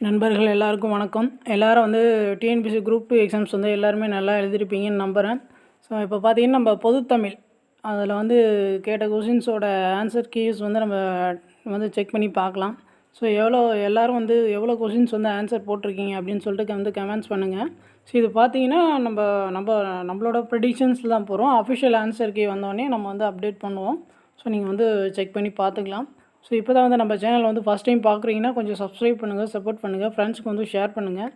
நண்பர்கள் எல்லாருக்கும் வணக்கம். எல்லாரும் வந்து டிஎன்பிஎஸ்சி குரூப் 2 எக்ஸாம்ஸ் வந்து எல்லாருமே நல்லா எழுதியிருப்பீங்கன்னு நம்புகிறேன். ஸோ இப்போ பார்த்தீங்கன்னா நம்ம பொதுத்தமிழ் அதில் வந்து கேட்ட கொஷின்ஸோட ஆன்சர் கீஸ் வந்து நம்ம வந்து செக் பண்ணி பார்க்கலாம். ஸோ எல்லோரும் வந்து எவ்வளோ கொஷின்ஸ் வந்து ஆன்சர் போட்டிருக்கீங்க அப்படின்னு சொல்லிட்டு வந்து கமெண்ட்ஸ் பண்ணுங்கள். ஸோ இது பார்த்தீங்கன்னா நம்மளோட ப்ரெடிக்ஷன்ஸில் தான் போகிறோம். அஃபிஷியல் ஆன்சர் கீ வந்தோடனே நம்ம வந்து அப்டேட் பண்ணுவோம். ஸோ நீங்கள் வந்து செக் பண்ணி பார்த்துக்கலாம். ஸோ இப்போ தான் வந்து நம்ம சேனல் வந்து ஃபஸ்ட் டைம் பார்க்குறீங்கன்னா கொஞ்சம் சப்ஸ்கிரைப் பண்ணுங்கள், சப்போர்ட் பண்ணுங்கள், ஃப்ரெண்ட்ஸுக்கு வந்து ஷேர் பண்ணுங்கள்.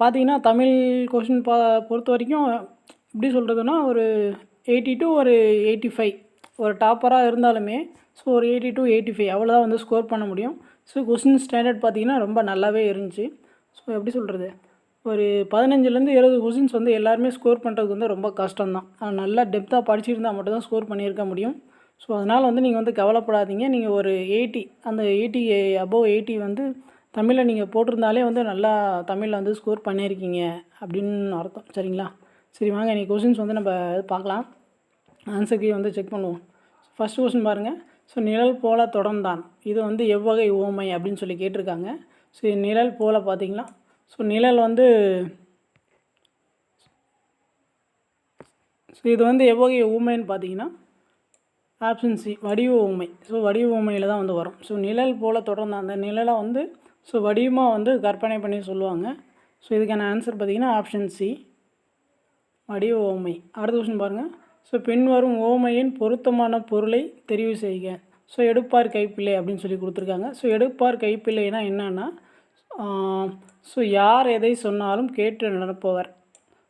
பார்த்தீங்கன்னா தமிழ் கொஷின் பொறுத்த வரைக்கும் எப்படி சொல்கிறதுனா ஒரு 80 to ஒரு 85 ஒரு டாப்பராக இருந்தாலுமே ஸோ ஒரு 80 to 85 அவ்வளோதான் வந்து ஸ்கோர் பண்ண முடியும். ஸோ கொஷின் ஸ்டாண்டர்ட் பார்த்திங்கன்னா ரொம்ப நல்லாவே இருந்துச்சு. ஸோ எப்படி சொல்கிறது, ஒரு 15லேருந்து 20 கொஷின்ஸ் வந்து எல்லாருமே ஸ்கோர் பண்ணுறதுக்கு வந்து ரொம்ப கஷ்டம்தான். நல்லா டெப்த்தாக படிச்சிருந்தால் மட்டும்தான் ஸ்கோர் பண்ணியிருக்க முடியும். ஸோ அதனால் வந்து நீங்கள் வந்து கவலைப்படாதீங்க. நீங்கள் ஒரு 80 அந்த 80 அபோவ் 80 வந்து தமிழில் நீங்கள் போட்டிருந்தாலே வந்து நல்லா தமிழில் வந்து ஸ்கோர் பண்ணியிருக்கீங்க அப்படின்னு அர்த்தம். சரிங்களா? சரி வாங்க இன்றைக்கி கொஷின்ஸ் வந்து நம்ம பார்க்கலாம். ஆன்சர் கீ வந்து செக் பண்ணுவோம். ஃபஸ்ட் கொஷின் பாருங்கள். ஸோ நிழல் போல தொடர்ந்தான், இது வந்து எவ்வகை உவமை அப்படின்னு சொல்லி கேட்டிருக்காங்க. ஸோ நிழல் போல் பார்த்தீங்களா, ஸோ நிழல் வந்து ஸோ இது வந்து எவ்வகை ஊமைன்னு பார்த்தீங்கன்னா ஆப்ஷன் சி வடிவ ஊமை. ஸோ வடிவ ஊமையில் தான் வந்து வரும். ஸோ நிழல் போல் தொடர்ந்து அந்த நிழலை வந்து ஸோ வடிவமாக வந்து கற்பனை பண்ணி சொல்லுவாங்க. ஸோ இதுக்கான ஆன்சர் பார்த்திங்கன்னா ஆப்ஷன் சி வடிவ ஊமை. அடுத்த கொஸ்டின் பாருங்கள். ஸோ பின்வரும் ஓமையின் பொருத்தமான பொருளை தெரிவு செய்க. ஸோ எடுப்பார் கைப்பிள்ளை அப்படின்னு சொல்லி கொடுத்துருக்காங்க. ஸோ எடுப்பார் கைப்பிள்ளைனா என்னன்னா ஸோ யார் எதை சொன்னாலும் கேட்டு நடப்பவர்.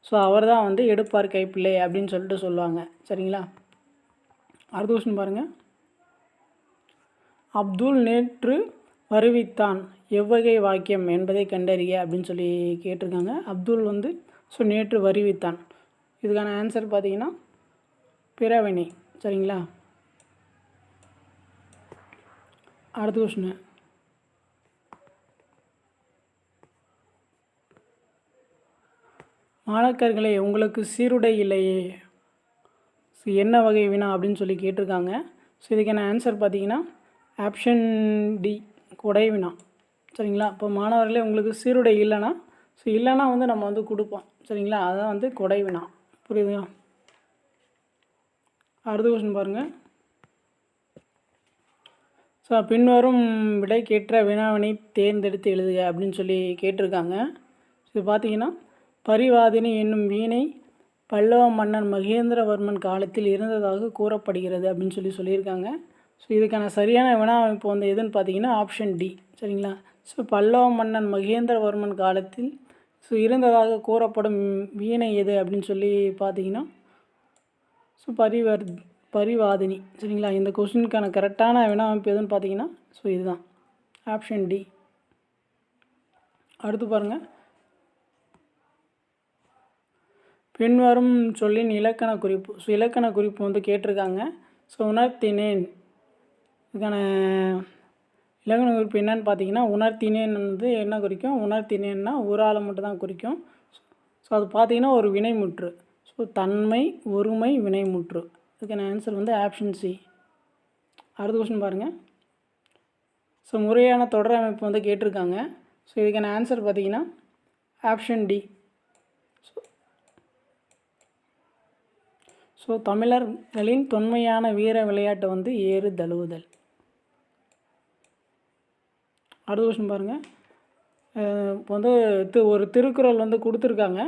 ஸோ அவர் தான் வந்து எடுப்பார் கைப்பிள்ளை அப்படின்னு சொல்லிட்டு சொல்லுவாங்க. சரிங்களா? அடுத்த கொஸ்டின் பாருங்கள். அப்துல் நேற்று வருவித்தான், எவ்வகை வாக்கியம் என்பதை கண்டறிய அப்படின்னு சொல்லி கேட்டிருக்காங்க. அப்துல் வந்து ஸோ நேற்று வருவித்தான், இதுக்கான ஆன்சர் பார்த்தீங்கன்னா பிறவினை. சரிங்களா? அடுத்த கொஸ்டின். மாணாக்கர்களே உங்களுக்கு சீருடை இல்லையே, ஸோ என்ன வகை வினா அப்படின்னு சொல்லி கேட்டிருக்காங்க. ஸோ இதுக்கான ஆன்சர் பார்த்தீங்கன்னா ஆப்ஷன் டி கொடை வினா. சரிங்களா? இப்போ மாணவர்களே உங்களுக்கு சீருடை இல்லைன்னா ஸோ இல்லைன்னா வந்து நம்ம வந்து கொடுப்போம். சரிங்களா? அதான் வந்து கொடை வினா. புரியுதுங்களா? அடுத்த கொஸ்டின் பாருங்கள். ஸோ பின்வரும் விடைக்கேற்ற வினாவினை தேர்ந்தெடுத்து எழுதுக அப்படின்னு சொல்லி கேட்டிருக்காங்க. ஸோ பார்த்தீங்கன்னா பரிவாதினி என்னும் வீணை பல்லவ மன்னன் மகேந்திரவர்மன் காலத்தில் இருந்ததாக கூறப்படுகிறது அப்படின்னு சொல்லியிருக்காங்க. ஸோ இதுக்கான சரியான வினா அமைப்பு வந்து எதுன்னு பார்த்தீங்கன்னா ஆப்ஷன் டி. சரிங்களா? ஸோ பல்லவ மன்னன் மகேந்திரவர்மன் காலத்தில் ஸோ இருந்ததாக கூறப்படும் வீணை எது அப்படின்னு சொல்லி பார்த்தீங்கன்னா ஸோ பரிவாதினி. சரிங்களா? இந்த கொஸ்டினுக்கான கரெக்டான வினா அமைப்பு எதுன்னு பார்த்தீங்கன்னா ஸோ இதுதான் ஆப்ஷன் டி. அடுத்து பாருங்கள். பின்வரும் சொல்லின் இலக்கண குறிப்பு. ஸோ இலக்கண குறிப்பு வந்து கேட்டிருக்காங்க. ஸோ உணர்த்தினேன், இதுக்கான இலக்கண குறிப்பு என்னன்னு பார்த்தீங்கன்னா உணர்த்தினேன் வந்து என்ன குறிக்கும், உணர்த்தினேன்னா ஒரு ஆளை மட்டும் தான் குறிக்கும். ஸோ அது பார்த்தீங்கன்னா ஒரு வினைமுற்று. ஸோ தன்மை ஒருமை வினைமுற்று. இதுக்கான ஆன்சர் வந்து ஆப்ஷன் சி. அடுத்த கொஸ்டின் பாருங்கள். ஸோ முறையான தொடர் அமைப்பு வந்து கேட்டிருக்காங்க. ஸோ இதுக்கான ஆன்சர் பார்த்தீங்கன்னா ஆப்ஷன் டி. ஸோ தமிழர்களின் தொன்மையான வீர விளையாட்டு வந்து ஏறு தழுவுதல். அடுத்த கொஸ்டின் பாருங்கள். இப்போ வந்து ஒரு திருக்குறள் வந்து கொடுத்துருக்காங்க.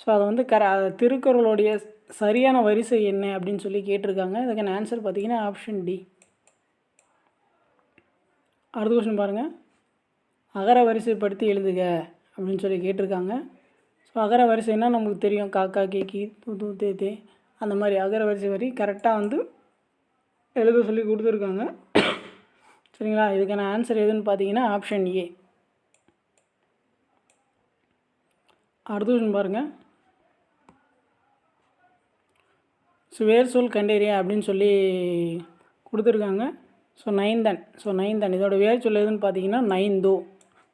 ஸோ அதை வந்து திருக்குறளுடைய சரியான வரிசை என்ன அப்படின்னு சொல்லி கேட்டிருக்காங்க. இதுக்கான ஆன்சர் பார்த்தீங்கன்னா ஆப்ஷன் டி. அடுத்த கொஸ்டின் பாருங்கள். அகர வரிசைப்படுத்தி எழுதுக அப்படின்னு சொல்லி கேட்டிருக்காங்க. ஸோ அகர வரிசைன்னா நமக்கு தெரியும், காக்கா கேக்கி தூ தே தே அந்த மாதிரி அகர வரிசை வரி கரெக்டாக வந்து எழுத சொல்லி கொடுத்துருக்காங்க. சரிங்களா? இதுக்கான ஆன்சர் எதுன்னு பார்த்தீங்கன்னா ஆப்ஷன் ஏ. அடுத்த கொஸ்டின் பாருங்கள். ஸோ வேர் சொல் கண்டறிய அப்படின்னு சொல்லி கொடுத்துருக்காங்க. ஸோ நைந்தன் இதோட வேர் சொல் எதுன்னு பார்த்தீங்கன்னா நைந்தோ.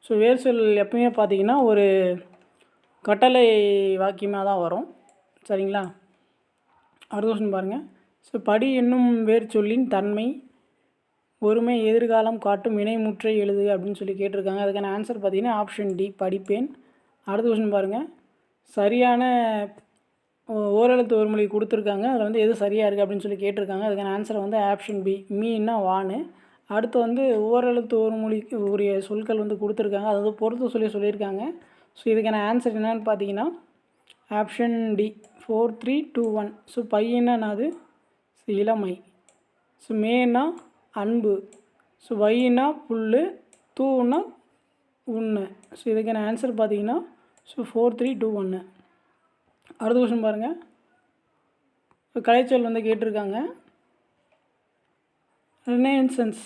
ஸோ வேர் சொல் எப்பவுமே பார்த்தீங்கன்னா ஒரு கட்டளை வாக்கியமாக தான் வரும். சரிங்களா? அடுத்த கொஸ்டின் பாருங்கள். ஸோ படி என்னும் வேர் சொல்லின் தன்மை ஒருமை எதிர்காலம் காட்டும் வினைமுற்றை எழுது அப்படின்னு சொல்லி கேட்டிருக்காங்க. அதுக்கான ஆன்சர் பார்த்தீங்கன்னா ஆப்ஷன் டி படிப்பேன். அடுத்த கொஸ்டின் பாருங்கள். சரியான ஓரெழுத்து ஒரு மொழி கொடுத்துருக்காங்க. அதில் வந்து எது சரியாக இருக்குது அப்படின்னு சொல்லி கேட்டிருக்காங்க. அதுக்கான ஆன்சர் வந்து ஆப்ஷன் பி மீன்னா வானு. அடுத்து வந்து ஓரெழுத்து ஒரு மொழிக்கு உரிய சொற்கள் வந்து கொடுத்துருக்காங்க. அதாவது பொறுத்து சொல்லியிருக்காங்க. ஸோ இதுக்கான ஆன்சர் என்னென்னு பார்த்தீங்கன்னா ஆப்ஷன் டி 4 3 2 1. ஸோ பையன்னா அது இளமை. ஸோ மேனா அன்பு. ஸோ வைனா புல். தூன்னா உண்ணு. ஸோ இதுக்கான ஆன்சர் பார்த்தீங்கன்னா 4 3 2 1. அடுத்த கொஸ்டின் பாருங்கள். கலைச்சொல் வந்து கேட்டிருக்காங்க. ரினைசன்ஸ்.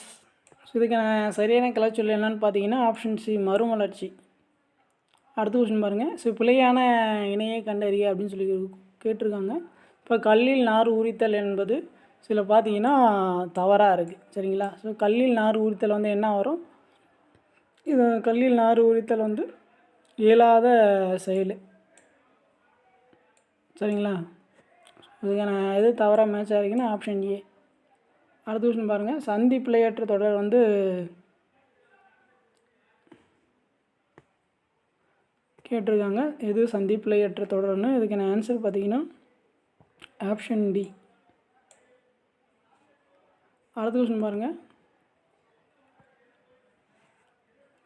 ஸோ இதுக்கான சரியான கலைச்சொல் என்னென்னு பார்த்தீங்கன்னா ஆப்ஷன் சி மறுமலர்ச்சி. அடுத்த கொஸ்டின் பாருங்கள். ஸோ பிழையான இணையை கண்டறிய அப்படின்னு சொல்லி கேட்டிருக்காங்க. இப்போ கல்லில் நார் உரித்தல் என்பது சில பார்த்தீங்கன்னா தவறாக இருக்குது. சரிங்களா? ஸோ கல்லில் நார் உரித்தல் வந்து என்ன வரும்? இது கல்லில் நார் உரித்தல் வந்து இயலாத செயல். சரிங்களா? இதுக்கான எது தவறாக மேட்ச் ஆகிருக்குன்னா ஆப்ஷன் ஏ. அடுத்த கொஸ்டின் பாருங்கள். சந்தி பிழையற்ற தொடர் வந்து கேட்டிருக்காங்க. எது சந்தி பிழையற்ற தொடர்னு? இதுக்கான ஆன்சர் பார்த்தீங்கன்னா ஆப்ஷன் டி. அடுத்த கொஸ்டின் பாருங்கள்.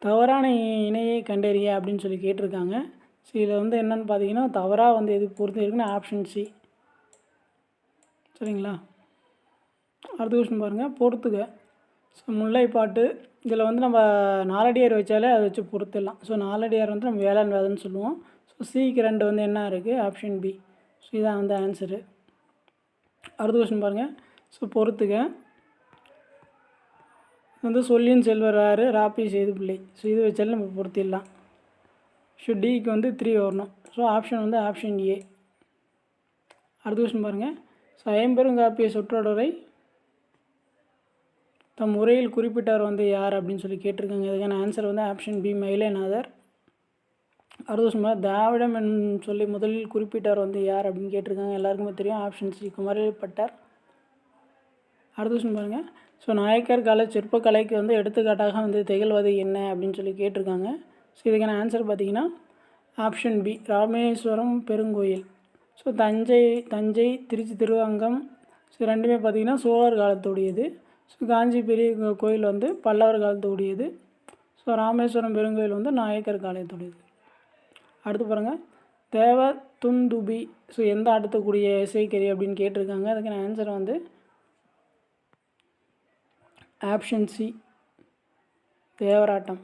தவறான இணையை கண்டறிய அப்படின்னு சொல்லி கேட்டிருக்காங்க. ஸோ இதில் வந்து என்னென்னு பார்த்தீங்கன்னா தவறாக வந்து எது பொறுத்து இருக்குன்னா ஆப்ஷன் சி. சரிங்களா? அடுத்த கொஸ்டின் பாருங்கள். பொறுத்துக. ஸோ முல்லைப்பாட்டு இதில் வந்து நம்ம நாலடியார் வச்சாலே அதை வச்சு பொறுத்துடலாம். ஸோ நாலடியார் வந்து நம்ம வேளாண் வேதம்னு சொல்லுவோம். ஸோ சிக்கு 2 வந்து என்ன இருக்குது? Option B. ஸோ இதான் வந்து ஆன்சரு. அடுத்த கொஸ்டின் பாருங்கள். ஸோ பொறுத்துக வந்து சொல்லின் செல்வர் யார்? ராப்பி செய்து பிள்ளை. ஸோ இது வச்சாலும் நம்ம பொறுத்திடலாம். ஸோ டிக்கு வந்து 3 வரணும். ஸோ ஆப்ஷன் வந்து ஆப்ஷன் ஏ. அடுத்த கொஸ்டின் பாருங்கள். ஸோ ஐம்பெருங்காப்பிய சொற்றொடரை தம் உரையில் குறிப்பிட்டவர் வந்து யார் அப்படின்னு சொல்லி கேட்டிருக்காங்க. இதுக்கான ஆன்சர் வந்து ஆப்ஷன் பி மயிலைநாதர். அடுத்த கொஸ்டின் திராவிடம் என்னும் சொல்லி முதலில் குறிப்பிட்டவர் வந்து யார் அப்படின்னு கேட்டிருக்காங்க. எல்லாருக்குமே தெரியும். ஆப்ஷன் சி குமரப்பட்டர். அடுத்த கொஸ்டின் பாருங்கள். ஸோ நாயக்கர் கால சிற்பக்கலைக்கு வந்து எடுத்துக்காட்டாக வந்து திகழ்வது என்ன அப்படின்னு சொல்லி கேட்டிருக்காங்க. ஸோ இதுக்கான ஆன்சர் பார்த்தீங்கன்னா ஆப்ஷன் பி ராமேஸ்வரம் பெருங்கோயில். ஸோ தஞ்சை திருச்சி திருவங்கம் ஸோ ரெண்டுமே பார்த்திங்கன்னா சோழர் காலத்துடையது. ஸோ காஞ்சி பெரிய கோயில் வந்து பல்லவர் காலத்துடையது. ஸோ ராமேஸ்வரம் பெருங்கோயில் வந்து நாயக்கர் காலத்துடையது. அடுத்து பாருங்கள். தேவ துந்துபி. ஸோ எந்த ஆட்டத்துக்குரிய இசைக்கறி அப்படின்னு கேட்டிருக்காங்க. அதுக்கான ஆன்சர் வந்து ஆப்ஷன் சி தேவராட்டம்.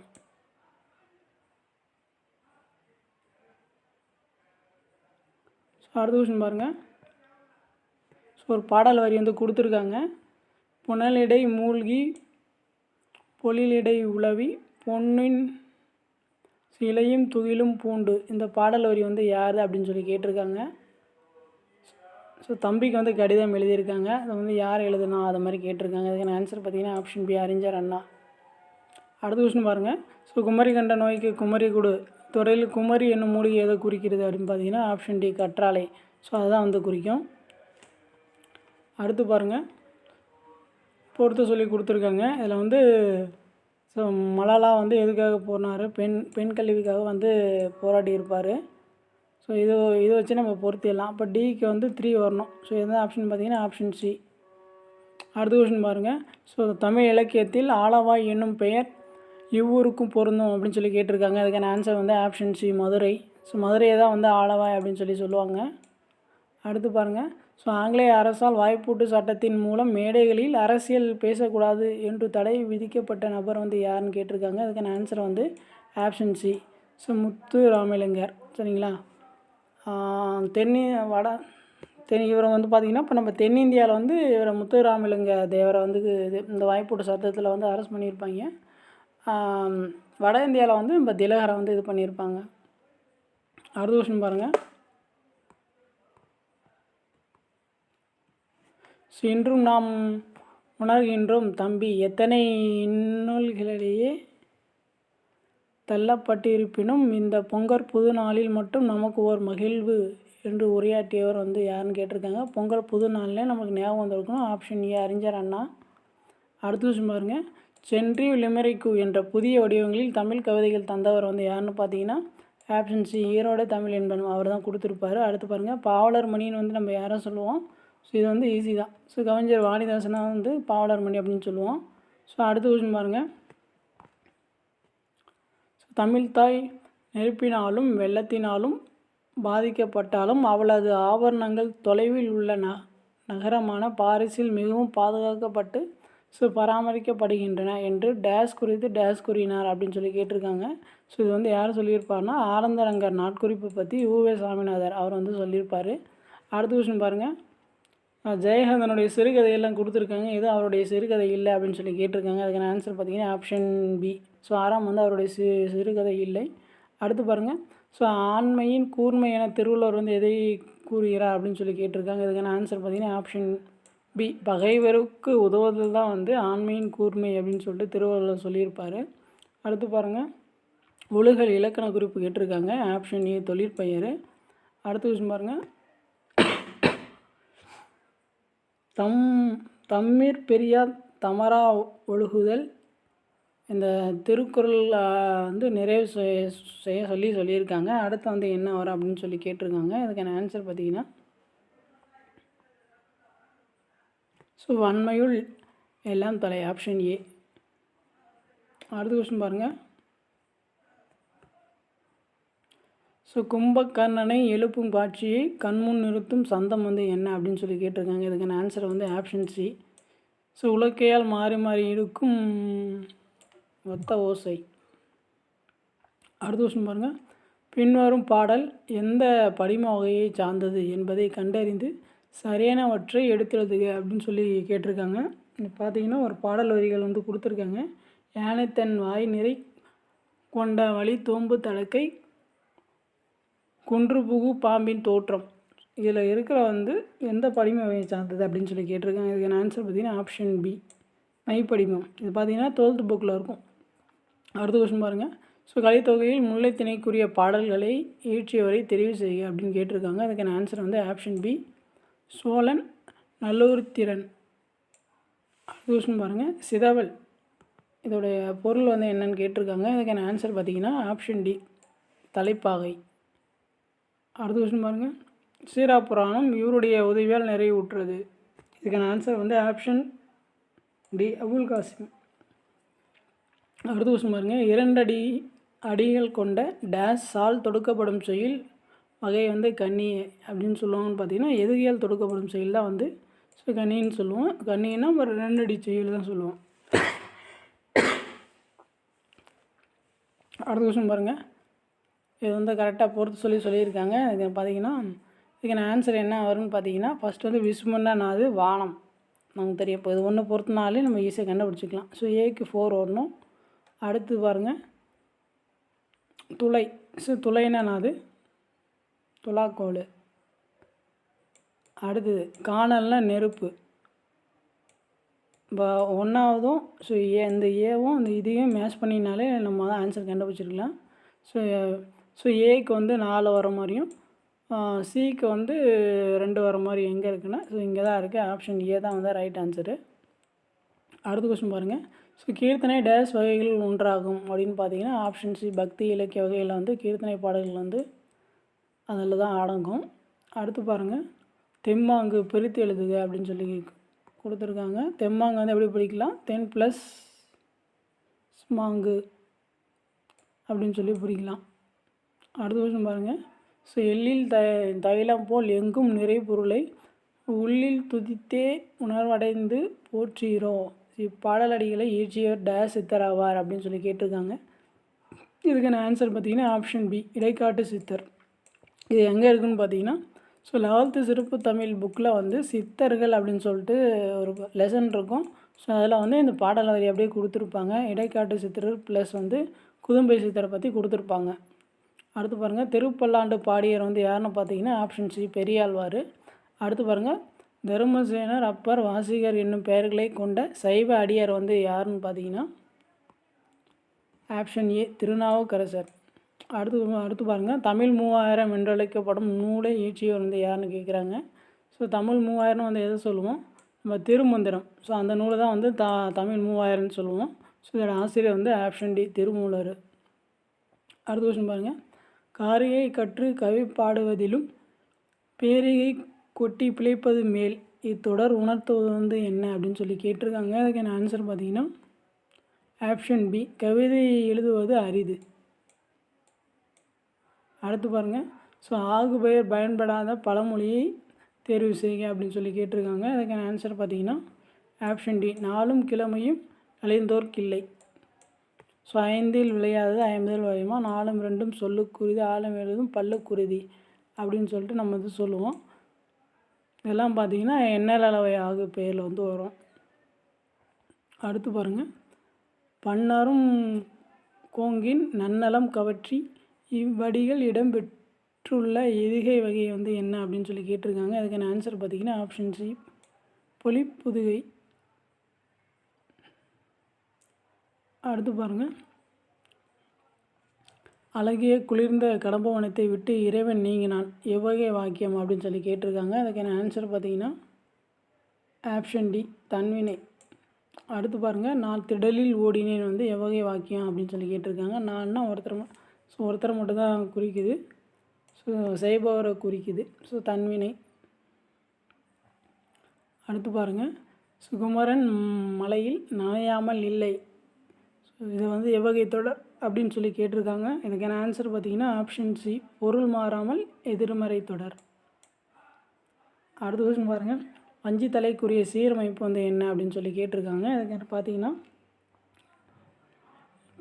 ஸோ அடுத்த கொஸ்டின் பாருங்கள். ஸோ ஒரு பாடல் வரி வந்து கொடுத்துருக்காங்க. புனலிடை மூழ்கி பொழிலிடை உலவி பொன்னின் சிலையும் துகிலும் பூண்டு. இந்த பாடல் வரி வந்து யார் அப்படின்னு சொல்லி கேட்டிருக்காங்க. ஸோ தம்பிக்கு வந்து கடிதம் எழுதியிருக்காங்க. அதை வந்து யார் எழுதுனா அதை மாதிரி கேட்டிருக்காங்க. அதுக்கான ஆன்சர் பார்த்தீங்கன்னா ஆப்ஷன் பி அறிஞர் அண்ணா. அடுத்த கொஸ்டின் பாருங்கள். ஸோ குமரி கண்ட நோய்க்கு குமரி கொடு துறையில் குமரி என்னும் மூலிகை எதை குறிக்கிறது அப்படின்னு பார்த்தீங்கன்னா ஆப்ஷன் டி கற்றாழை. ஸோ அதுதான் வந்து குறிக்கும். அடுத்து பாருங்கள். பொறுத்து சொல்லி கொடுத்துருக்காங்க. இதில் வந்து ஸோ மலாலா வந்து எதுக்காக போனார்? பெண் கல்விக்காக வந்து போராடி இருப்பார். ஸோ இதை வச்சு நம்ம பொருத்திடலாம். அப்போ டிக்கு வந்து 3 வரணும். ஸோ எந்த ஆப்ஷன் பார்த்தீங்கன்னா ஆப்ஷன் சி. அடுத்த கொஸ்டின் பாருங்கள். ஸோ தமிழ் இலக்கியத்தில் ஆலவாய் என்னும் பெயர் இவ்வூருக்கும் பொருந்தும் அப்படின்னு சொல்லி கேட்டிருக்காங்க. அதுக்கான ஆன்சர் வந்து ஆப்ஷன் சி மதுரை. ஸோ மதுரையை தான் வந்து ஆலவாய் அப்படின்னு சொல்லி சொல்லுவாங்க. அடுத்து பாருங்கள். ஸோ ஆங்கிலேய அரசால் வாய்ப்பூட்டு சட்டத்தின் மூலம் மேடைகளில் அரசியல் பேசக்கூடாது என்று தடை விதிக்கப்பட்ட நபர் வந்து யாருன்னு கேட்டிருக்காங்க. அதுக்கான ஆன்சர் வந்து ஆப்ஷன் சி. ஸோ முத்துராமலிங்கர். சரிங்களா? இவரை வந்து பார்த்திங்கன்னா இப்போ நம்ம தென்னிந்தியாவில் வந்து இவரை முத்துராமலிங்க தேவரை வந்து இந்த வாய்ப்பூட்டு சட்டத்தில் வந்து அரெஸ்ட் பண்ணியிருப்பாங்க. வட இந்தியாவில் வந்து நம்ம திலகரை வந்து இது பண்ணியிருப்பாங்க. அடுத்த கொஸ்டின் பாருங்கள். இன்றும் நாம் உணர்கின்றோம் தம்பி எத்தனை இன்னல்களிலேயே தள்ளப்பட்டிருப்பினும் இந்த பொங்கல் புது நாளில் மட்டும் நமக்கு ஓர் மகிழ்வு என்று உரையாற்றியவர் வந்து யாருன்னு கேட்டிருக்காங்க. பொங்கல் புது நாள்லேயே நமக்கு ஞாபகம் வந்திருக்கணும். ஆப்ஷன் ஏ அறிஞர் அண்ணா. அடுத்த விஷயம் பாருங்கள், சென்றி லிமெரிக்கு என்ற புதிய வடிவங்களில் தமிழ் கவிதைகள் தந்தவர் வந்து யாருன்னு பார்த்தீங்கன்னா ஆப்ஷன் சி ஈரோடு தமிழ் என்பன் அவர் தான் கொடுத்துருப்பாரு. அடுத்து பாருங்கள், பாவலர் மணின்னு வந்து நம்ம யாரை சொல்லுவோம்? ஸோ இது வந்து ஈஸி தான். ஸோ கவிஞர் வாணிதாசனாக வந்து பாவலர் மணி அப்படின்னு சொல்லுவோம். ஸோ அடுத்த விஷயம் பாருங்கள், தமிழ்த்தாய் நெருப்பினாலும் வெள்ளத்தினாலும் பாதிக்கப்பட்டாலும் அவளது ஆபரணங்கள் தொலைவில் உள்ள நகரமான பாரிஸில் மிகவும் பாதுகாக்கப்பட்டு பராமரிக்கப்படுகின்றன என்று டேஸ் குறித்து டேஸ் கூறினார் அப்படின்னு சொல்லி கேட்டிருக்காங்க. ஸோ இது வந்து யார் சொல்லியிருப்பார்னா ஆனந்தரங்கர் நாட்குறிப்பு பற்றி உவே சாமிநாதர் அவர் வந்து சொல்லியிருப்பார். அடுத்த விஷயம் பாருங்கள், ஜெயகாந்தனுடைய சிறுகதையெல்லாம் கொடுத்துருக்காங்க, இது அவருடைய சிறுகதை இல்லை அப்படின்னு சொல்லி கேட்டிருக்காங்க. அதுக்கான ஆன்சர் பார்த்தீங்கன்னா ஆப்ஷன் பி. ஸோ ஆறாம் வந்து அவருடைய சிறுகதை இல்லை. அடுத்து பாருங்கள், ஸோ ஆண்மையின் கூர்மை என திருவள்ளுவர் வந்து எதை கூறுகிறார் அப்படின்னு சொல்லி கேட்டிருக்காங்க. இதுக்கான ஆன்சர் பார்த்தீங்கன்னா ஆப்ஷன் பி. பகைவருக்கு உதவுதல் தான் வந்து ஆண்மையின் கூர்மை அப்படின்னு சொல்லிட்டு திருவள்ளுவர் சொல்லியிருப்பார். அடுத்து பாருங்கள், ஒழுகல் இலக்கண குறிப்பு கேட்டிருக்காங்க. ஆப்ஷன் ஏ தொழிற்பெயர். அடுத்த விஷயம் பாருங்கள், தம்மிற் பெரியார் தமரா ஒழுகுதல் இந்த திருக்குறள் வந்து நிறைவு செய்ய சொல்லியிருக்காங்க. அடுத்து வந்து என்ன வரும் அப்படின்னு சொல்லி கேட்டிருக்காங்க. இதுக்கான ஆன்சர் பார்த்தீங்கன்னா ஸோ வன்மையுள் எல்லாம் தலை ஆப்ஷன் ஏ. அடுத்த கொஸ்டின் பாருங்கள், ஸோ கும்பகர்ணனை எழுப்பும் காட்சியை கண்முன் நிறுத்தும் சந்தம் வந்து என்ன அப்படின்னு சொல்லி கேட்டிருக்காங்க. இதுக்கான ஆன்சர் வந்து ஆப்ஷன் சி. ஸோ உலக்கையால் மாறி மாறி இருக்கும் ஒத்த ஓசை. அடுத்த கொஸ்டின் பாருங்கள், பின்வரும் பாடல் எந்த படிம வகையை சார்ந்தது என்பதை கண்டறிந்து சரியானவற்றை எடுத்துஎழுதுக அப்படின்னு சொல்லி கேட்டிருக்காங்க. பார்த்தீங்கன்னா ஒரு பாடல் வரிகள் வந்து கொடுத்துருக்காங்க. யானை தன் வாய் நிறை கொண்ட வழி தோம்பு தடக்கை குன்று புகு பாம்பின் தோற்றம், இதில் இருக்கிற வந்து எந்த படிம வகையை சார்ந்தது அப்படின்னு சொல்லி கேட்டிருக்காங்க. இதுக்கான ஆன்சர் பார்த்தீங்கன்னா ஆப்ஷன் பி மைப்படிமம். இது பார்த்தீங்கன்னா 12th புக்கில் இருக்கும். அடுத்த கொஸ்டின் பாருங்கள், ஸோ கலித்தொகையில் முல்லைத்திணைக்குரிய பாடல்களை இயற்றியவரை தெரிவு செய்க அப்படின்னு கேட்டிருக்காங்க. அதுக்கான ஆன்சர் வந்து ஆப்ஷன் பி சோழன் நல்லூர்த்திரன். அடுத்த கொஸ்டின் பாருங்கள், சிதவல் இதோடைய பொருள் வந்து என்னன்னு கேட்டிருக்காங்க. இதுக்கான ஆன்சர் பார்த்தீங்கன்னா ஆப்ஷன் டி தலைப்பாகை. அடுத்த கொஸ்டின் பாருங்கள், சீராப்புராணம் இவருடைய உதவியால் நிறைவுற்றது. இதுக்கான ஆன்சர் வந்து ஆப்ஷன் டி அபுல் காசிம். அடுத்த கொஸ்டின் பாருங்கள், 2 அடிகள் கொண்ட டேஸ் சால் தொடுக்கப்படும் செயல் வகை வந்து கன்னி அப்படின்னு சொல்லுவாங்கன்னு பார்த்தீங்கன்னா எதுகையால் தொடுக்கப்படும் செயல் தான் வந்து ஸோ கன்னின்னு சொல்லுவோம். கன்னின்னா ஒரு 2 அடி செயல் தான் சொல்லுவோம். அடுத்த கொஸ்டின் பாருங்கள், இது வந்து கரெக்டாக பொறுத்து சொல்லியிருக்காங்க. இது பார்த்தீங்கன்னா இதுக்கான ஆன்சர் என்ன வரும்னு பார்த்தீங்கன்னா ஃபஸ்ட்டு வந்து விசுமன்னா நாது வானம் நமக்கு தெரியும். இப்போ இது ஒன்று பொறுத்தினாலே நம்ம ஈஸியாக கண்டுபிடிச்சிக்கலாம். ஸோ ஏக்கு 4 வரணும். அடுத்து பாருங்கள், துளை. ஸோ துளைன்னா நாது துலாக்கோல். அடுத்தது காணல்னா நெருப்பு. இப்போ ஒன்றாவதும் ஸோ இந்த ஏவும் இந்த இதையும் மேட்ச் பண்ணினாலே நம்ம தான் ஆன்சர் கண்டுபிடிச்சிருக்கலாம். ஸோ ஏக்கு வந்து 4 வர மாதிரியும் சிக்கு வந்து 2 வர மாதிரி எங்கே இருக்குன்னா ஸோ இங்கே தான் இருக்குது. ஆப்ஷன் ஏ தான் வந்து ரைட் ஆன்சரு. அடுத்த கொஸ்டின் பாருங்கள், ஸோ கீர்த்தனை டேஸ் வகைகள் ஒன்றாகும் அப்படின்னு பார்த்தீங்கன்னா ஆப்ஷன் சி பக்தி இலக்கிய வகையில் வந்து கீர்த்தனை பாடல்கள் வந்து அதில் தான் அடங்கும். அடுத்து பாருங்கள், தெம்மாங்கு பிரித்து எழுதுக அப்படின்னு சொல்லி கொடுத்துருக்காங்க. தெம்மாங்கு வந்து எப்படி பிரிக்கலாம், 10 + ஸ்மாங்கு அப்படின்னு சொல்லி பிரிக்கலாம். அடுத்த விஷயம் பாருங்கள், ஸோ எள்ளில் தைலம் போல் எங்கும் நிறை பொருளை உள்ளில் துதித்தே உணர்வடைந்து போற்றீரோ இப்பாடலடிகளை இயற்றியவர் டேஸ் சித்தராவார் அப்படின்னு சொல்லி கேட்டிருக்காங்க. இதுக்கான ஆன்சர் பார்த்தீங்கன்னா ஆப்ஷன் பி இடைக்காட்டு சித்தர். இது எங்கே இருக்குதுன்னு பார்த்தீங்கன்னா ஸோ 11th சிறப்பு தமிழ் புக்கில் வந்து சித்தர்கள் அப்படின்னு சொல்லிட்டு ஒரு லெசன் இருக்கும். ஸோ அதில் வந்து இந்த பாடல் வரி அப்படியே கொடுத்துருப்பாங்க. இடைக்காட்டு சித்தர்கள் ப்ளஸ் வந்து குதும்பை சித்தரை பற்றி கொடுத்துருப்பாங்க. அடுத்து பாருங்கள், திருப்பல்லாண்டு பாடியர் வந்து யாருன்னு பார்த்தீங்கன்னா ஆப்ஷன் சி பெரியாழ்வார். அடுத்து பாருங்கள், தருமசேனர், அப்பர், வாசிகர் என்னும் பெயர்களை கொண்ட சைவ அடியார் வந்து யாருன்னு பார்த்தீங்கன்னா ஆப்ஷன் ஏ திருநாவுக்கரசர். அடுத்து பாருங்கள், தமிழ் 3000 என்றழைக்கப்படும் நூலை இயற்றியவர் வந்து யாருன்னு கேட்குறாங்க. ஸோ தமிழ் 3000 வந்து எதை சொல்லுவோம், நம்ம திருமந்திரம். ஸோ அந்த நூலை தான் வந்து தமிழ் 3000ன்னு சொல்லுவோம். ஸோ இதோட ஆசிரியர் வந்து ஆப்ஷன் டி திருமூலர். அடுத்த கொஸ்டின் பாருங்கள். காரிகை கற்று கவி பாடுவதிலும் பேரிகை கொட்டி பிழைப்பது மேல் இத்தொடர் உணர்த்துவது வந்து என்ன அப்படின்னு சொல்லி கேட்டிருக்காங்க. அதுக்கான ஆன்சர் பார்த்திங்கன்னா ஆப்ஷன் பி கவிதை எழுதுவது அரிது. அடுத்து பாருங்கள். ஸோ ஆகு பெயர் பயன்படாத பழமொழியை தேர்வு செய்க அப்படின்னு சொல்லி கேட்டிருக்காங்க. அதுக்கான ஆன்சர் பார்த்திங்கன்னா ஆப்ஷன் டி நாளும் கிழமையும் அழிந்தோர்க்கில்லை. ஸோ 5ல் விளையாதது 50 விளையுமா, 4ம் 2ம் சொல்லுக்குருதி, ஆழம் எழுதும் பல்லுக்குருதி அப்படின்னு சொல்லிட்டு நம்ம வந்து சொல்லுவோம். இதெல்லாம் பார்த்திங்கன்னா எண்ணல் அளவை ஆகு பெயரில் வந்து வரும். அடுத்து பாருங்கள். பன்னரும் கோங்கின் நன்னலம் கவற்றி இவ்வடிகள் இடம்பெற்றுள்ள எதுகை வகை வந்து என்ன அப்படின்னு சொல்லி கேட்டிருக்காங்க. அதுக்கான ஆன்சர் பார்த்திங்கன்னா ஆப்ஷன் சி பொலிப்புதுகை. அடுத்து பாருங்கள். அழகிய குளிர்ந்த கடம்பவனத்தை விட்டு இறைவன் நீங்கினான் எவ்வகை வாக்கியம் அப்படின்னு சொல்லி கேட்டிருக்காங்க. அதுக்கான ஆன்சர் பார்த்திங்கன்னா ஆப்ஷன் டி தன்வினை. அடுத்து பாருங்கள். நான் திடலில் ஓடினேன் வந்து எவ்வகை வாக்கியம் அப்படின்னு சொல்லி கேட்டிருக்காங்க. நான்னா ஒருத்தரை மட்டும் தான் குறிக்குது. ஸோ செய்பவரை குறிக்குது. ஸோ தன்வினை. அடுத்து பாருங்கள். சுகுமரன் மலையில் நனையாமல் இல்லை. ஸோ இது வந்து எவ்வகை தொடர் அப்படின்னு சொல்லி கேட்டிருக்காங்க. இதுக்கான ஆன்சர் பார்த்திங்கன்னா ஆப்ஷன் சி பொருள் மாறாமல் எதிர்மறை தொடர். அடுத்த கொஸ்டின் பாருங்கள். வஞ்சி தலைக்குரிய சீரமைப்பு வந்து என்ன அப்படின்னு சொல்லி கேட்டிருக்காங்க. இதுக்கு பார்த்தீங்கன்னா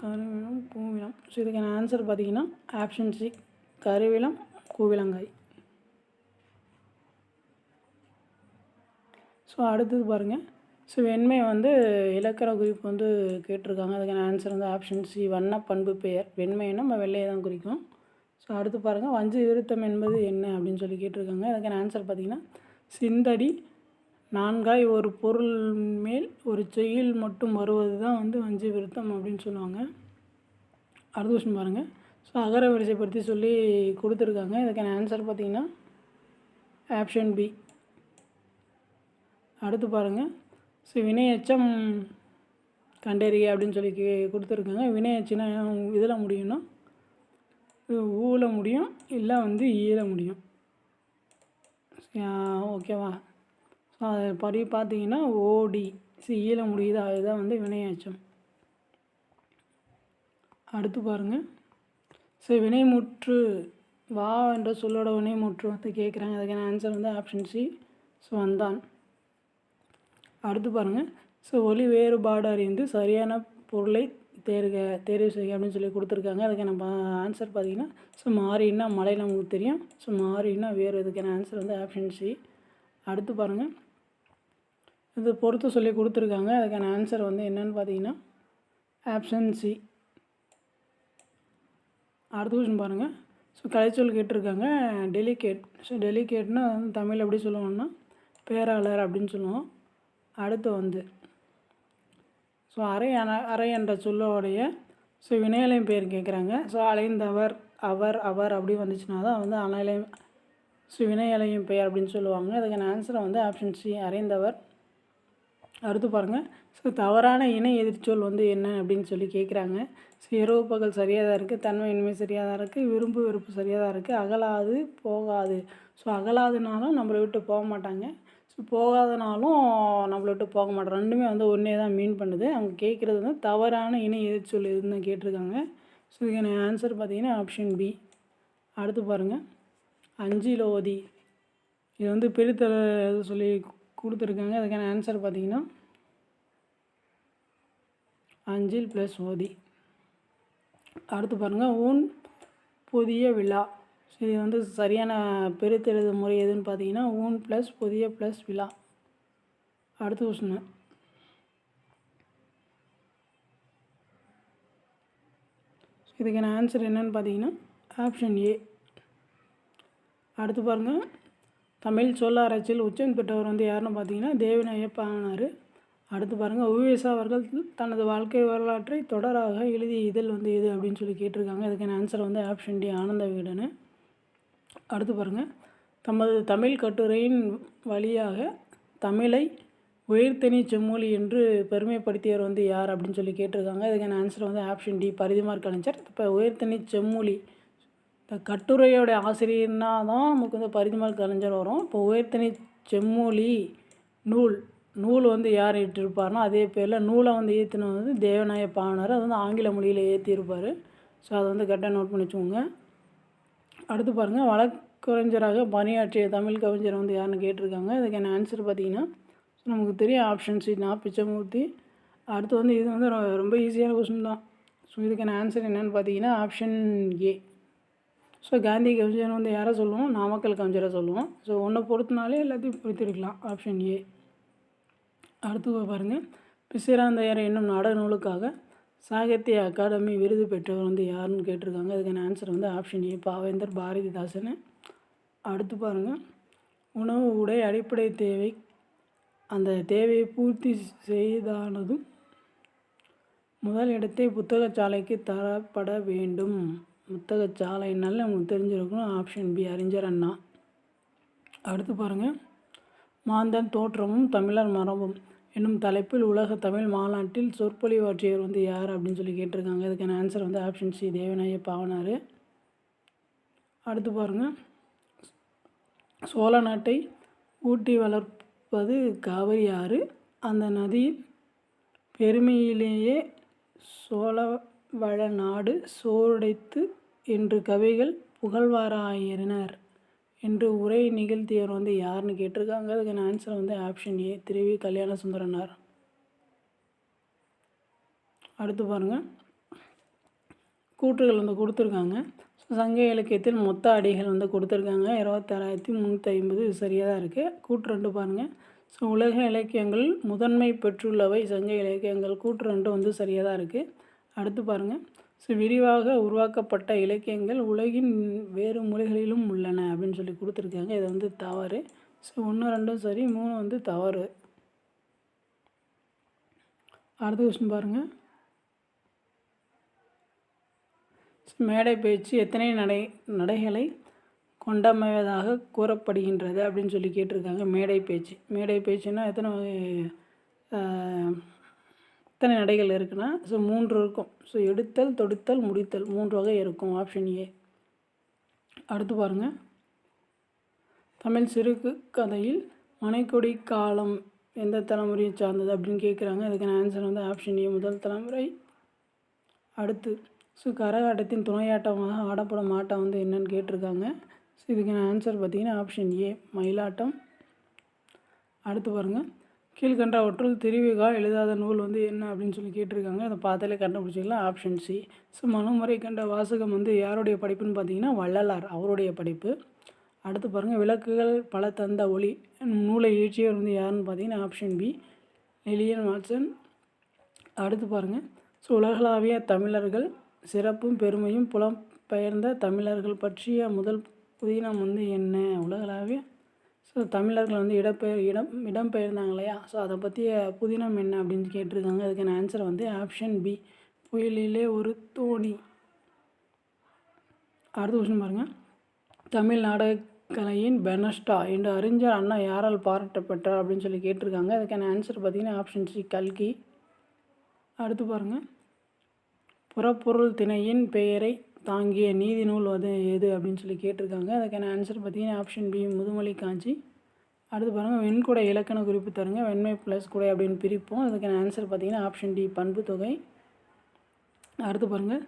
கருவிலம் கூவிலம். ஸோ இதுக்கான ஆன்சர் பார்த்திங்கன்னா ஆப்ஷன் சி கருவிலம் கூவிலங்காய். ஸோ அடுத்தது பாருங்கள். ஸோ வெண்மை வந்து இலக்கண குறிப்பு வந்து கேட்டிருக்காங்க. அதுக்கான ஆன்சர் வந்து ஆப்ஷன் சி வண்ண பண்பு பெயர். வெண்மைன்னா நம்ம வெள்ளையை தான் குறிக்கும். ஸோ அடுத்து பாருங்கள். வஞ்சி விருத்தம் என்பது என்ன அப்படின்னு சொல்லி கேட்டிருக்காங்க. அதுக்கான ஆன்சர் பார்த்திங்கன்னா சிந்தடி நான்காய் ஒரு பொருள் மேல் ஒரு செய்யுள் மட்டும் வருவது தான் வந்து வஞ்சி விருத்தம் அப்படின்னு சொல்லுவாங்க. அடுத்த கொஸ்டின் பாருங்கள். ஸோ அகர வரிசைப்படுத்தி சொல்லி கொடுத்துருக்காங்க. இதுக்கான ஆன்சர் பார்த்திங்கன்னா ஆப்ஷன் பி. அடுத்து பாருங்கள். ஸோ வினையச்சம் கண்டறிய அப்படின்னு சொல்லி கொடுத்துருக்காங்க. வினையச்சுன்னா இதில் முடியும்னா ஊல முடியும், இல்லை வந்து ஈர முடியும். ஓகேவா? ஸோ அதை படி பார்த்தீங்கன்னா ஓடி ஈல முடியுது, அதுதான் வந்து வினையச்சம். அடுத்து பாருங்கள். ஸோ வினைமுற்று வா என்ற சொல்லோட வினைமுற்று வந்து கேட்குறாங்க. அதுக்கான ஆன்சர் வந்து ஆப்ஷன் சி ஸோ வந்தான். அடுத்து பாருங்கள். ஸோ ஒலி வேறுபாடு அறிந்து சரியான பொருளை தேர்வு செய்ய அப்படின்னு சொல்லி கொடுத்துருக்காங்க. அதுக்கான ஆன்சர் பார்த்திங்கன்னா ஸோ மாறின்னா மழை நமக்கு தெரியும். ஸோ மாறின்னா வேறு. இதுக்கான ஆன்சர் வந்து ஆப்ஷன் சி. அடுத்து பாருங்கள். இது பொறுத்து சொல்லி கொடுத்துருக்காங்க. அதுக்கான ஆன்சர் வந்து என்னென்னு பார்த்தீங்கன்னா ஆப்ஷன் சி. அடுத்த கொஸ்டின் பாருங்கள். ஸோ கலைச்சொல் கேட்டிருக்காங்க டெலிகேட். ஸோ டெலிகேட்னா வந்து தமிழ் எப்படி சொல்லுவோம்னா பேராளர் அப்படின்னு சொல்லுவோம். அடுத்து வந்து ஸோ அறை என்ற சொல்லோடைய ஸோ வினையலையும் பேர் கேட்குறாங்க. ஸோ அலைந்தவர் அவர் அவர் அப்படி வந்துச்சுன்னா தான் வந்து அணையலையும் ஸோ வினையலையும் பெயர் அப்படின்னு சொல்லுவாங்க. அதுக்கான ஆன்சரை வந்து ஆப்ஷன் சி அறைந்தவர். அடுத்து பாருங்கள். ஸோ தவறான இணை எதிர்ச்சொல் வந்து என்ன அப்படின்னு சொல்லி கேட்குறாங்க. ஸோ இரவு பகல் சரியாக தான் இருக்குது, தன்மை இன்மை சரியாக தான் இருக்குது, விரும்பு வெறுப்பு சரியாக தான் இருக்குது, அகலாது போகாது. ஸோ அகலாதுனாலும் நம்மளை விட்டு போக மாட்டாங்க, ஸோ போகாதனாலும் நம்மளை விட்டு போக மாட்டோம். ரெண்டுமே வந்து ஒன்றே தான் மீன் பண்ணுது. அவங்க கேட்குறது வந்து தவறான இணை எதிர்ச்சொல் எதுன்னு கேட்டிருக்காங்க. ஸோ இதுக்கான ஆன்சர் பார்த்திங்கன்னா ஆப்ஷன் பி. அடுத்து பாருங்கள். அஞ்சில் ஓதி. இது வந்து பிரித்தல் சொல்லி கொடுத்துருக்காங்க. அதுக்கான ஆன்சர் பார்த்திங்கன்னா அஞ்சில் ப்ளஸ் ஓதி. அடுத்து பாருங்கள். ஊன் புதிய விழா. இது வந்து சரியான பிரித்தெழுது முறை எதுன்னு பார்த்தீங்கன்னா ஊன் ப்ளஸ் புதிய ப்ளஸ் விழா. அடுத்த கொஸ்டின். இதுக்கான ஆன்சர் என்னன்னு பார்த்தீங்கன்னா ஆப்ஷன் ஏ. அடுத்து பாருங்கள். தமிழ் சொல்லாராய்ச்சியில் உச்சம் பெற்றவர் வந்து யாருன்னு பார்த்தீங்கன்னா தேவநாயப்பானார். அடுத்து பாருங்கள். உவேசா அவர்கள் தனது வாழ்க்கை வரலாற்றை தொடராக எழுதிய இதழ் வந்து எது அப்படின்னு சொல்லி கேட்டிருக்காங்க. இதுக்கான ஆன்சர் வந்து ஆப்ஷன் டி ஆனந்த விகடன். அடுத்து பாருங்கள். தமது தமிழ் கட்டுரையின் வழியாக தமிழை உயர்தனி செம்மொழி என்று பெருமைப்படுத்தியவர் வந்து யார் அப்படின்னு சொல்லி கேட்டிருக்காங்க. இதுக்கான ஆன்சர் வந்து ஆப்ஷன் டி பரிதிமாற் கலைஞர். இப்போ உயர்தனி செம்மொழி இந்த கட்டுரையோட ஆசிரியர்னா தான் நமக்கு வந்து பரிதிமாற் கலைஞர் வரும். இப்போ உயர்தனி செம்மொழி நூல் நூல் வந்து யார் இயற்றிருப்பார்னா அதே பேரில் நூலை வந்து ஏற்றினது வந்து தேவநாய பாவனார். அது வந்து ஆங்கில மொழியில் ஏற்றிருப்பார். ஸோ அதை வந்து கரெக்டாக நோட் பண்ணி வச்சுக்கோங்க. அடுத்து பாருங்கள், வழக்கறிஞராக பணியாற்றிய தமிழ் கவிஞர் வந்து யாருன்னு கேட்டிருக்காங்க. இதுக்கான ஆன்சர் பார்த்திங்கன்னா நமக்கு தெரியும் ஆப்ஷன் சி நா. பிச்சமூர்த்தி. அடுத்து வந்து இது வந்து ரொம்ப ஈஸியான கொஸ்டின் தான். ஸோ இதுக்கான ஆன்சர் என்னென்னு பார்த்தீங்கன்னா ஆப்ஷன் ஏ. ஸோ காந்தி கவிஞர் வந்து யாரை சொல்லுவோம்? நாமக்கல் கவிஞரை சொல்லுவோம். ஸோ ஒன்றை பொறுத்தினாலே எல்லாத்தையும் பொறுத்திருக்கலாம். Option A. அடுத்து பாருங்கள், பிசிராந்தையர் என்னும் நாடக நூலுக்காக சாகித்ய அகாடமி விருது பெற்றவர் வந்து யாருன்னு கேட்டிருக்காங்க. அதுக்கான ஆன்சர் வந்து ஆப்ஷன் ஏ பாவேந்தர் பாரதிதாசன். அடுத்து பாருங்கள், உணவு உடை அடிப்படை தேவை அந்த தேவையை பூர்த்தி செய்தானதும் முதல் இடத்தை புத்தகச்சாலைக்கு தரப்பட வேண்டும். புத்தகச்சாலைனால நமக்கு தெரிஞ்சிருக்கணும். ஆப்ஷன் பி அறிஞர் அண்ணா. அடுத்து பாருங்கள், மாந்தன் தோற்றமும் தமிழர் மரபும் என்னும் தலைப்பில் உலக தமிழ் மாநாட்டில் சொற்பொழிவாற்றியவர் வந்து யார் அப்படின்னு சொல்லி கேட்டிருக்காங்க. இதுக்கான ஆன்சர் வந்து ஆப்ஷன் சி தேவநாய பாவனார். அடுத்து பாருங்கள், சோழ நாட்டை ஊட்டி வளர்ப்பது காவிரி ஆறு. அந்த நதியில் பெருமையிலேயே சோழவள நாடு சோறுடைத்து என்று கவிகள் புகழ்வாராயினர் என்று உரை நிகழ்த்தியவர் வந்து யாருன்னு கேட்டிருக்காங்க. அதுக்கான ஆன்சர் வந்து ஆப்ஷன் ஏ திருவி கல்யாண சுந்தரனார். அடுத்து பாருங்கள், கூற்றுகள் வந்து கொடுத்துருக்காங்க. சங்க இலக்கியத்தில் மொத்த அடிகள் வந்து கொடுத்துருக்காங்க 26,350. இது சரியாக தான் இருக்குது. கூற்று 2 பாருங்கள். ஸோ உலக இலக்கியங்கள் முதன்மை பெற்றுள்ளவை சங்க இலக்கியங்கள். கூற்று 2 வந்து சரியாக தான் இருக்குது. அடுத்து பாருங்கள், ஸோ விரிவாக உருவாக்கப்பட்ட இலக்கியங்கள் உலகின் வேறு மொழிகளிலும் உள்ளன அப்படின்னு சொல்லி கொடுத்துருக்காங்க. இது வந்து தவறு. ஸோ 1, 2 சரி, 3 வந்து தவறு. அடுத்த கொஸ்டின் பாருங்கள், மேடை பேச்சு எத்தனை நடைகளை கொண்டமைவதாக கூறப்படுகின்றது அப்படின்னு சொல்லி கேட்டிருக்காங்க. மேடை பேச்சுன்னா எத்தனை நடைகள் இருக்குன்னா ஸோ 3 இருக்கும். ஸோ எடுத்தல், தொடுத்தல், முடித்தல் 3 வகை இருக்கும். Option A. அடுத்து பாருங்கள், தமிழ் சிறுகு கதையில் மனைக்கொடி காலம் எந்த தலைமுறையை சார்ந்தது அப்படின்னு கேட்குறாங்க. அதுக்கான ஆன்சர் வந்து ஆப்ஷன் ஏ முதல் தலைமுறை. அடுத்து, ஸோ கரகாட்டத்தின் துணையாட்டமாக ஆடப்படும் ஆட்டம் வந்து என்னன்னு கேட்டிருக்காங்க. ஸோ இதுக்கான ஆன்சர் பார்த்திங்கன்னா ஆப்ஷன் ஏ மயிலாட்டம். அடுத்து பாருங்கள், கீழ்கண்டவற்றுள் திருவிகா எழுதாத நூல் வந்து என்ன அப்படின்னு சொல்லி கேட்டிருக்காங்க. அதை பார்த்தாலே கண்டுபிடிச்சிக்கலாம். Option C. ஸோ மனுமுறை கண்ட வாசகம் வந்து யாருடைய படைப்புன்னு பார்த்தீங்கன்னா வள்ளலார் அவருடைய படைப்பு. அடுத்து பாருங்கள், விளக்குகள் பல தந்த ஒளி நூலை இயற்றியவர் வந்து யாருன்னு பார்த்தீங்கன்னா ஆப்ஷன் பி லில்லியன் வாட்சன். அடுத்து பாருங்கள், ஸோ உலகளாவிய தமிழர்கள் சிறப்பும் பெருமையும் புலம்பெயர்ந்த தமிழர்கள் பற்றிய முதல் புதினம் வந்து என்ன? உலகளாவிய ஸோ தமிழர்கள் வந்து இடம்பெயர்ந்தாங்க இல்லையா? ஸோ அதை பற்றிய புதினம் என்ன அப்படின்னு கேட்டிருக்காங்க. அதுக்கான ஆன்சர் வந்து ஆப்ஷன் பி புயலிலே ஒரு தோணி. அடுத்த கொஸ்டின் பாருங்கள், தமிழ் நாடகக்கலையின் பெனஸ்டா என்று அறிஞர் அண்ணா யாரால் பாராட்டப்பட்டார் அப்படின்னு சொல்லி கேட்டிருக்காங்க. அதுக்கான ஆன்சர் பார்த்திங்கன்னா ஆப்ஷன் சி கல்கி. அடுத்து பாருங்கள், புறப்பொருள் திணையின் பெயரை தாங்கிய நீதி நூல் வந்து எது அப்படின்னு சொல்லி கேட்டிருக்காங்க. அதுக்கான ஆன்சர் பார்த்திங்கன்னா ஆப்ஷன் பி முதுமொழி காஞ்சி. அடுத்து பாருங்கள், வெண்குடை இலக்கண குறிப்பு தருங்க, வெண்மை ப்ளஸ் குடை அப்படின்னு பிரிப்போம். அதுக்கான ஆன்சர் பார்த்திங்கன்னா ஆப்ஷன் டி பண்பு தொகை. அடுத்து பாருங்கள்,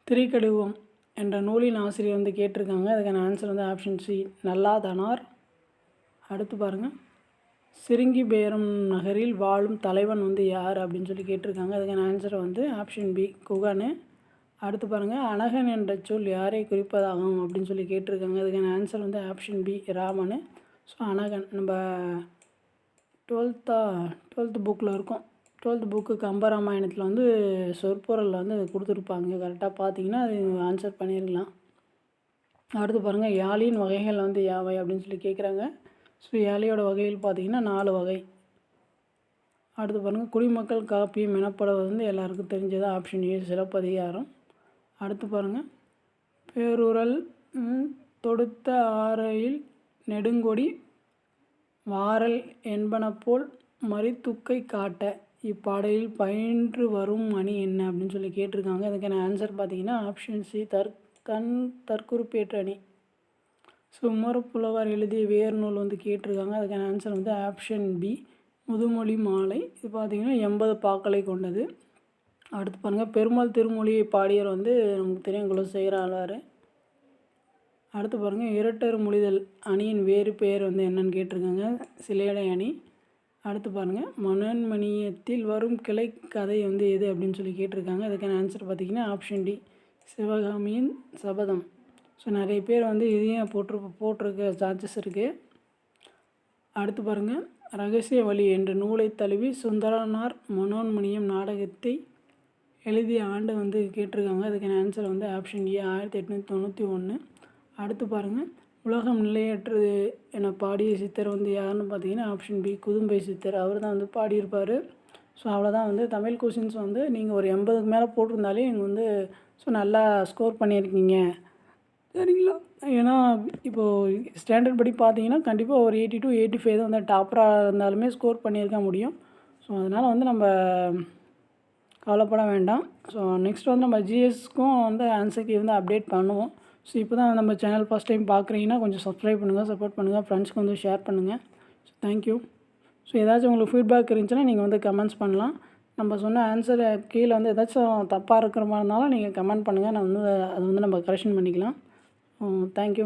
திரிகடுகம் என்ற நூலின் ஆசிரியர் வந்து கேட்டிருக்காங்க. அதுக்கான ஆன்சர் வந்து ஆப்ஷன் சி நல்லாதனார். அடுத்து பாருங்கள், சிருங்கிபேரம் நகரில் வாழும் தலைவன் வந்து யார் அப்படின்னு சொல்லி கேட்டிருக்காங்க. அதுக்கான ஆன்சர் வந்து ஆப்ஷன் பி குகனு. அடுத்து பாருங்கள், அனகன் என்ற சொல் யாரை குறிப்பதாகும் அப்படின்னு சொல்லி கேட்டிருக்காங்க. அதுக்கான ஆன்சர் வந்து ஆப்ஷன் பி ராமனு. ஸோ அனகன் நம்ம 12th புக்கில் இருக்கும். 12th புக்கு கம்பராமாயணத்தில் வந்து சொற்பொருளில் வந்து கொடுத்துருப்பாங்க. கரெக்டாக பார்த்தீங்கன்னா அது ஆன்சர் பண்ணிடலாம். அடுத்து பாருங்கள், யாழின் வகைகள் வந்து யாவை அப்படின்னு சொல்லி கேட்குறாங்க. ஸோ யாழியோட வகையில் பார்த்திங்கன்னா 4 வகை. அடுத்து பாருங்கள், குடிமக்கள் காப்பியம் எனப்படுவது வந்து எல்லாருக்கும் தெரிஞ்சது. Option A Silappatikaram. அடுத்து பாருங்கள், பேருரல் தொடுத்த ஆரையில் நெடுங்கொடி வாரல் என்பன போல் மரித்துக்கை காட்ட இப்பாடலில் பயின்று வரும் அணி என்ன அப்படின்னு சொல்லி கேட்டிருக்காங்க. அதுக்கான ஆன்சர் பார்த்தீங்கன்னா ஆப்ஷன் சி தற்குறிப்பேற்ற அணி. சுமரப்புலவர் எழுதிய வேறு நூல் வந்து கேட்டிருக்காங்க. அதுக்கான ஆன்சர் வந்து ஆப்ஷன் பி முதுமொழி மாலை. இது பார்த்திங்கன்னா 80 பாக்களை கொண்டது. அடுத்து பாருங்கள், பெருமாள் திருமொழியை பாடியவர் வந்து நமக்கு தெரியும் குலசேகர ஆழ்வார். அடுத்து பாருங்கள், இரட்டர் மொழிதல் அணியின் வேறு பெயர் வந்து என்னன்னு கேட்டிருக்காங்க. சிலேடை அணி. அடுத்து பாருங்கள், மனோன்மணியத்தில் வரும் கிளை கதை வந்து எது அப்படின்னு சொல்லி கேட்டிருக்காங்க. அதுக்கான ஆன்சர் பார்த்திங்கன்னா ஆப்ஷன் டி சிவகாமியின் சபதம். ஸோ நிறைய பேர் வந்து இதையும் போட்டிருக்க சான்சஸ் இருக்குது. அடுத்து பாருங்கள், ரகசிய வழி என்ற நூலை தழுவி சுந்தரனார் மனோன்மணியம் நாடகத்தை எழுதிய ஆண்டு வந்து கேட்டிருக்காங்க. அதுக்கான ஆன்சர் வந்து ஆப்ஷன் ஏ 1891. அடுத்து பாருங்கள், உலகம் நிலையற்றது என பாடிய சித்தர் வந்து யாருன்னு பார்த்தீங்கன்னா ஆப்ஷன் பி குதும்பை சித்தர். அவர் தான் வந்து பாடியிருப்பார். ஸோ அவ்வளோதான் வந்து தமிழ் கொஷின்ஸ் வந்து நீங்கள் ஒரு 80க்கு மேலே போட்டிருந்தாலே நீங்கள் வந்து ஸோ நல்லா ஸ்கோர் பண்ணியிருக்கீங்க, சரிங்களா? ஏன்னா இப்போது ஸ்டாண்டர்ட் படி பார்த்தீங்கன்னா கண்டிப்பாக ஒரு 80 to 85 தான் வந்து டாப்பராக இருந்தாலுமே ஸ்கோர் பண்ணியிருக்க முடியும். ஸோ அதனால் வந்து நம்ம கவலைப்பட வேண்டாம். ஸோ நெக்ஸ்ட் வந்து நம்ம ஜிஎஸ்க்கும் வந்து ஆன்சர் வந்து அப்டேட் பண்ணுவோம். ஸோ இப்போ தான் நம்ம சேனல் ஃபஸ்ட் டைம் பார்க்குறீங்கன்னா கொஞ்சம் சப்ஸ்கிரைப் பண்ணுங்கள், சப்போர்ட் பண்ணுங்கள், ஃப்ரெண்ட்ஸ்க்கு வந்து ஷேர் பண்ணுங்கள். So thank you. ஸோ ஏதாச்சும் உங்களுக்கு ஃபீட்பேக் இருந்துச்சுன்னா நீங்கள் வந்து கமெண்ட்ஸ் பண்ணலாம். நம்ம சொன்ன ஆன்சர் கீழே வந்து ஏதாச்சும் தப்பாக இருக்கிற மாதிரி இருந்தாலும் நீங்கள் கமெண்ட் பண்ணுங்கள். நான் வந்து அதை வந்து நம்ம கரெக்ஷன் பண்ணிக்கலாம். தேங்க்யூ.